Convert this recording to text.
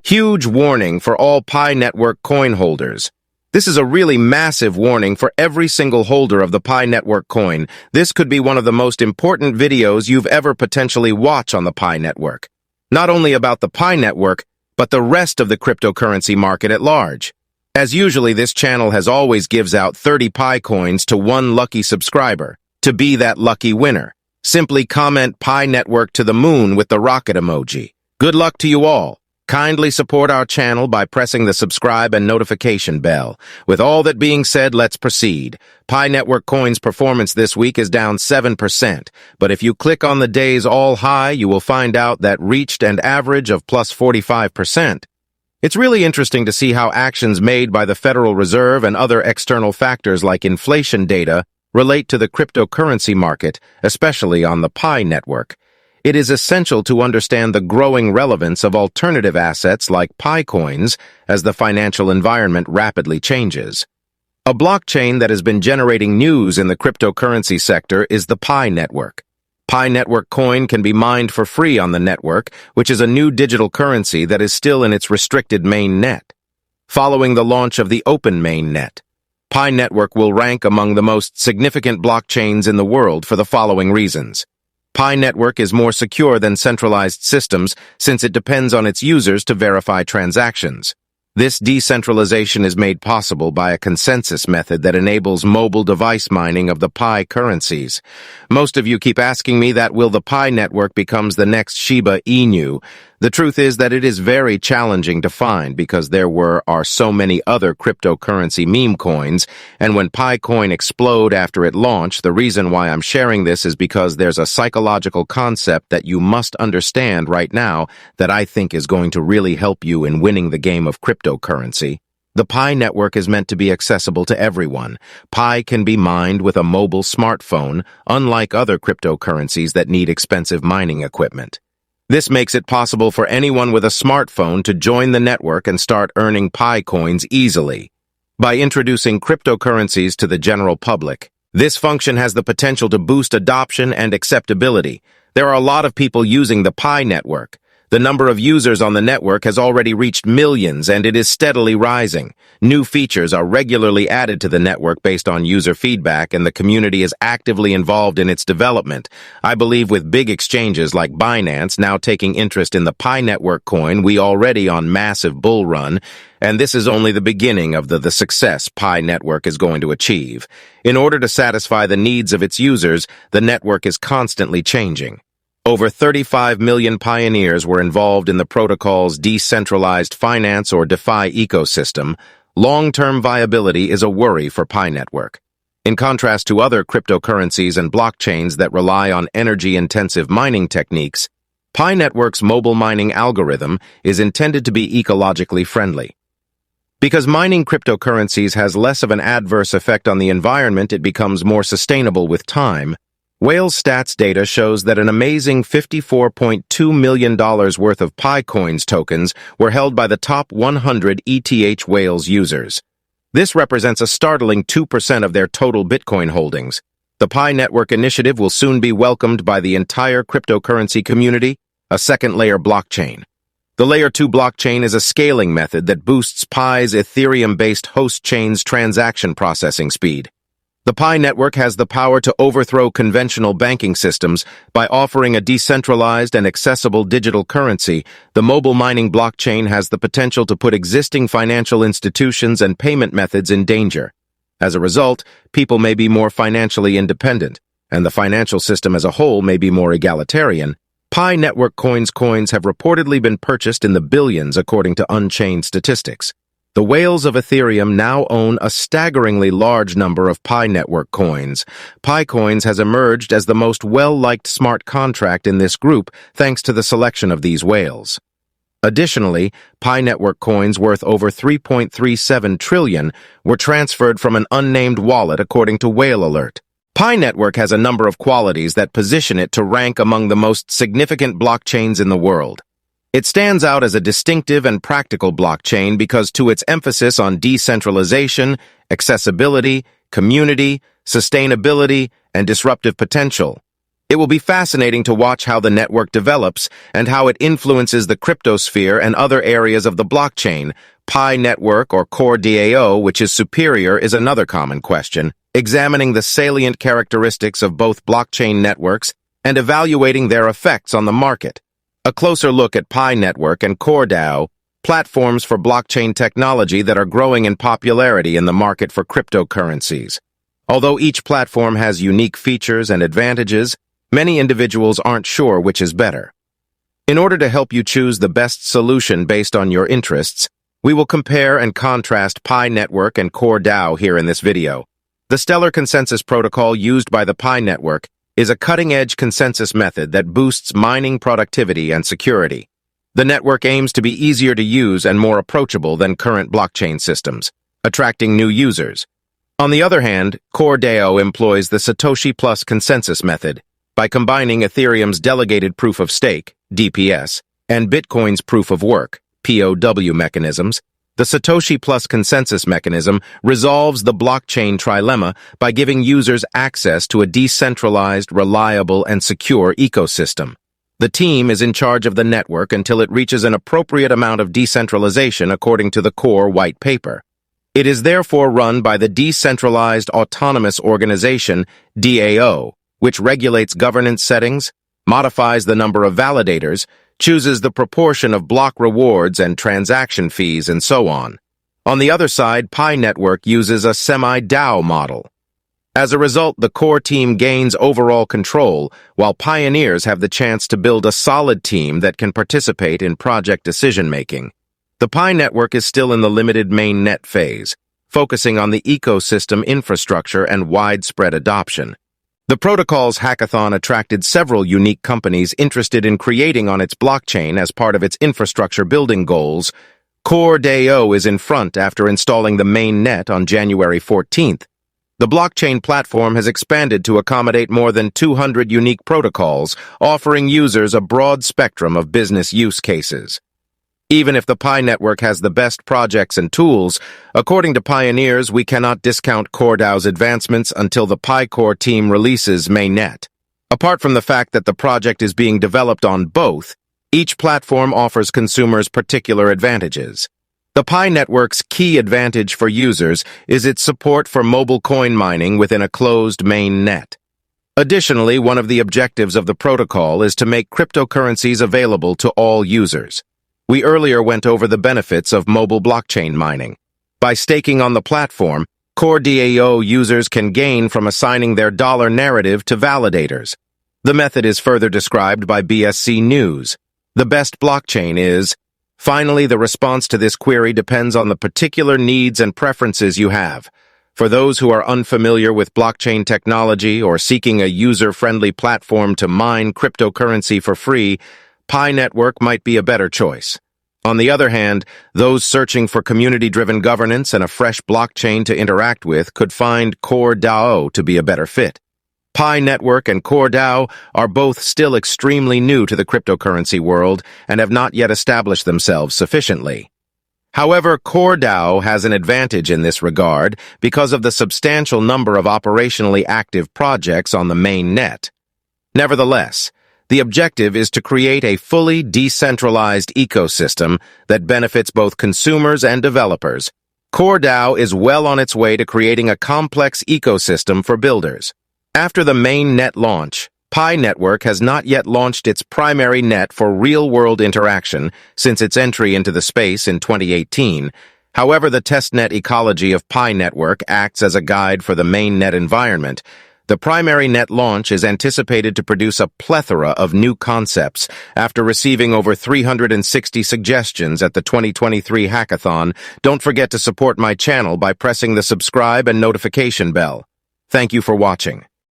Huge warning for all Pi Network coin holders. This is a really massive warning for every single holder of the Pi Network coin. This could be one of the most important videos you've ever potentially watched on the Pi Network. Not only about the Pi Network, but the rest of the cryptocurrency market at large. As usually, this channel has always gives out 30 Pi coins to one lucky subscriber. To be that lucky winner, simply comment Pi Network to the moon with the rocket emoji. Good luck to you all. Kindly support our channel by pressing the subscribe and notification bell. With all that being said, let's proceed. Pi Network Coin's performance this week is down 7%, but if you click on the day's all high, you will find out that reached an average of plus 45%. It's really interesting to see how actions made by the Federal Reserve and other external factors like inflation data relate to the cryptocurrency market, especially on the Pi Network. It is essential to understand the growing relevance of alternative assets like Pi coins as the financial environment rapidly changes. A blockchain that has been generating news in the cryptocurrency sector is the Pi Network. Pi Network coin can be mined for free on the network, which is a new digital currency that is still in its restricted main net. Following the launch of the open main net, Pi Network will rank among the most significant blockchains in the world for the following reasons. Pi Network is more secure than centralized systems since it depends on its users to verify transactions. This decentralization is made possible by a consensus method that enables mobile device mining of the Pi currencies. Most of you keep asking me that will the Pi Network becomes the next Shiba Inu. The truth is that it is very challenging to find because there are so many other cryptocurrency meme coins, and when Pi coin explode after it launched, the reason why I'm sharing this is because there's a psychological concept that you must understand right now that I think is going to really help you in winning the game of cryptocurrency. The Pi Network is meant to be accessible to everyone. Pi can be mined with a mobile smartphone, unlike other cryptocurrencies that need expensive mining equipment. This makes it possible for anyone with a smartphone to join the network and start earning Pi coins easily. By introducing cryptocurrencies to the general public, this function has the potential to boost adoption and acceptability. There are a lot of people using the Pi Network. The number of users on the network has already reached millions, and it is steadily rising. New features are regularly added to the network based on user feedback, and the community is actively involved in its development. I believe with big exchanges like Binance now taking interest in the Pi Network coin, we already on massive bull run, and this is only the beginning of the success Pi Network is going to achieve. In order to satisfy the needs of its users, the network is constantly changing. Over 35 million pioneers were involved in the protocol's decentralized finance or DeFi ecosystem. Long-term viability is a worry for Pi Network. In contrast to other cryptocurrencies and blockchains that rely on energy-intensive mining techniques, Pi Network's mobile mining algorithm is intended to be ecologically friendly. Because mining cryptocurrencies has less of an adverse effect on the environment, it becomes more sustainable with time. Whale's stats data shows that an amazing $54.2 million worth of Pi coins tokens were held by the top 100 ETH Whales users. This represents a startling 2% of their total Bitcoin holdings. The Pi Network initiative will soon be welcomed by the entire cryptocurrency community, a second-layer blockchain. The Layer 2 blockchain is a scaling method that boosts Pi's Ethereum-based host chain's transaction processing speed. The Pi Network has the power to overthrow conventional banking systems by offering a decentralized and accessible digital currency. The mobile mining blockchain has the potential to put existing financial institutions and payment methods in danger. As a result, people may be more financially independent, and the financial system as a whole may be more egalitarian. Pi Network coins have reportedly been purchased in the billions according to Unchained statistics. The whales of Ethereum now own a staggeringly large number of Pi Network coins. Pi coins has emerged as the most well-liked smart contract in this group thanks to the selection of these whales. Additionally, Pi Network coins worth over 3.37 trillion were transferred from an unnamed wallet according to Whale Alert. Pi Network has a number of qualities that position it to rank among the most significant blockchains in the world. It stands out as a distinctive and practical blockchain because to its emphasis on decentralization, accessibility, community, sustainability, and disruptive potential. It will be fascinating to watch how the network develops and how it influences the cryptosphere and other areas of the blockchain. Pi network or core DAO, which is superior, is another common question, examining the salient characteristics of both blockchain networks and evaluating their effects on the market. A closer look at Pi network and core DAO, platforms for blockchain technology that are growing in popularity in the market for cryptocurrencies. Although each platform has unique features and advantages, many individuals aren't sure which is better. In order to help you choose the best solution based on your interests, we will compare and contrast Pi network and core DAO here in this video. The Stellar Consensus Protocol used by the Pi network is a cutting-edge consensus method that boosts mining productivity and security. The network aims to be easier to use and more approachable than current blockchain systems, attracting new users. On the other hand, core DAO employs the Satoshi Plus consensus method by combining Ethereum's delegated proof of stake, DPS, and Bitcoin's proof of work, POW mechanisms. The Satoshi Plus consensus mechanism resolves the blockchain trilemma by giving users access to a decentralized, reliable, and secure ecosystem. The team is in charge of the network until it reaches an appropriate amount of decentralization according to the core white paper. It is therefore run by the Decentralized Autonomous Organization, DAO, which regulates governance settings, modifies the number of validators, chooses the proportion of block rewards and transaction fees, and so on. On the other side, Pi Network uses a semi-DAO model. As a result, the core team gains overall control, while pioneers have the chance to build a solid team that can participate in project decision-making. The Pi Network is still in the limited mainnet phase, focusing on the ecosystem infrastructure and widespread adoption. The protocol's hackathon attracted several unique companies interested in creating on its blockchain as part of its infrastructure building goals. Core DAO is in front after installing the mainnet on January 14th. The blockchain platform has expanded to accommodate more than 200 unique protocols, offering users a broad spectrum of business use cases. Even if the Pi network has the best projects and tools, according to Pioneers, we cannot discount Core DAO's advancements until the Pi Core team releases mainnet. Apart from the fact that the project is being developed on both, each platform offers consumers particular advantages. The Pi network's key advantage for users is its support for mobile coin mining within a closed mainnet. Additionally, one of the objectives of the protocol is to make cryptocurrencies available to all users. We earlier went over the benefits of mobile blockchain mining. By staking on the platform, Core DAO users can gain from assigning their dollar narrative to validators. The method is further described by BSC News. The best blockchain is... Finally, the response to this query depends on the particular needs and preferences you have. For those who are unfamiliar with blockchain technology or seeking a user-friendly platform to mine cryptocurrency for free, Pi Network might be a better choice. On the other hand, those searching for community-driven governance and a fresh blockchain to interact with could find Core DAO to be a better fit. Pi Network and Core DAO are both still extremely new to the cryptocurrency world and have not yet established themselves sufficiently. However, Core DAO has an advantage in this regard because of the substantial number of operationally active projects on the main net. Nevertheless, the objective is to create a fully decentralized ecosystem that benefits both consumers and developers. Core DAO is well on its way to creating a complex ecosystem for builders. After the main net launch, Pi Network has not yet launched its primary net for real-world interaction since its entry into the space in 2018. However, the testnet ecology of Pi Network acts as a guide for the main net environment. The primary net launch is anticipated to produce a plethora of new concepts after receiving over 360 suggestions at the 2023 hackathon. Don't forget to support my channel by pressing the subscribe and notification bell. Thank you for watching.